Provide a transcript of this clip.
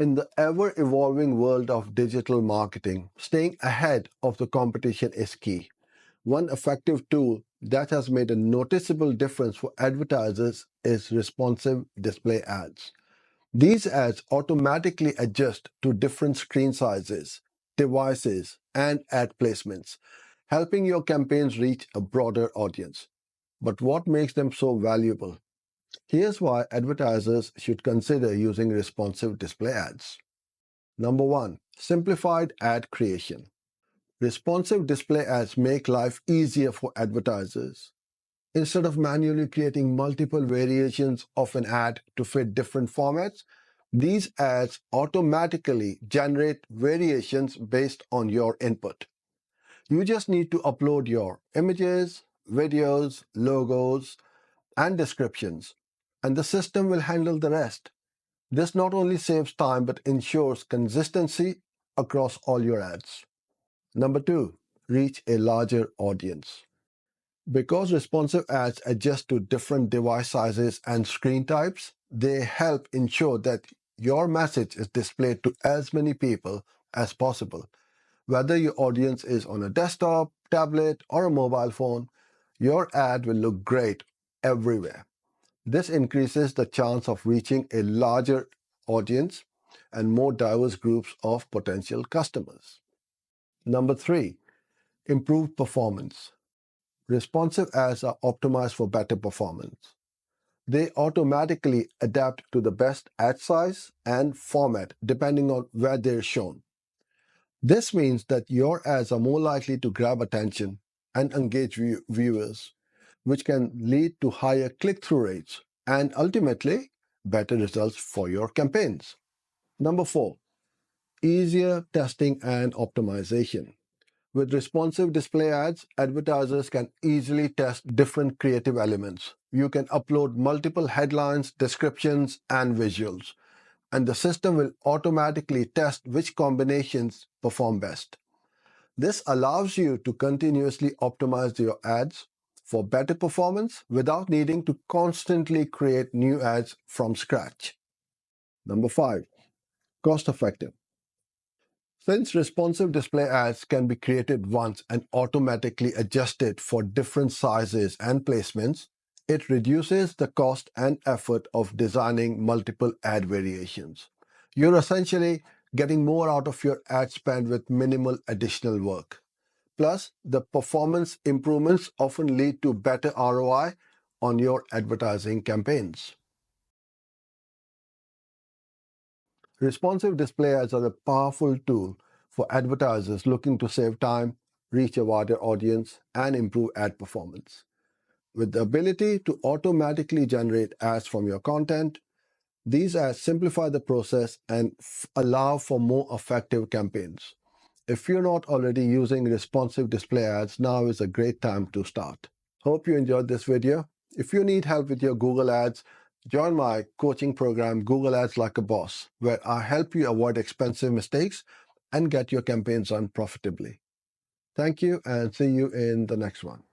In the ever-evolving world of digital marketing, staying ahead of the competition is key. One effective tool that has made a noticeable difference for advertisers is responsive display ads. These ads automatically adjust to different screen sizes, devices, and ad placements, helping your campaigns reach a broader audience. But what makes them so valuable? Here's why advertisers should consider using responsive display ads. Number one, simplified ad creation. Responsive display ads make life easier for advertisers. Instead of manually creating multiple variations of an ad to fit different formats, these ads automatically generate variations based on your input. You just need to upload your images, videos, logos, and descriptions, and the system will handle the rest. This not only saves time but ensures consistency across all your ads. Number two, reach a larger audience. Because responsive ads adjust to different device sizes and screen types, they help ensure that your message is displayed to as many people as possible. Whether your audience is on a desktop, tablet, or a mobile phone, your ad will look great everywhere. This increases the chance of reaching a larger audience and more diverse groups of potential customers. Number three, improved performance. Responsive ads are optimized for better performance. They automatically adapt to the best ad size and format depending on where they're shown. This means that your ads are more likely to grab attention and engage viewers, which can lead to higher click-through rates and ultimately better results for your campaigns. Number four, easier testing and optimization. With responsive display ads, advertisers can easily test different creative elements. You can upload multiple headlines, descriptions, and visuals, and the system will automatically test which combinations perform best. This allows you to continuously optimize your ads for better performance without needing to constantly create new ads from scratch. Number five, cost effective. Since responsive display ads can be created once and automatically adjusted for different sizes and placements, it reduces the cost and effort of designing multiple ad variations. You're essentially getting more out of your ad spend with minimal additional work. Plus, the performance improvements often lead to better ROI on your advertising campaigns. Responsive display ads are a powerful tool for advertisers looking to save time, reach a wider audience, and improve ad performance. With the ability to automatically generate ads from your content, these ads simplify the process and allow for more effective campaigns. If you're not already using responsive display ads, now is a great time to start. Hope you enjoyed this video. If you need help with your Google Ads, join my coaching program, Google Ads Like a Boss, where I help you avoid expensive mistakes and get your campaigns run profitably. Thank you and see you in the next one.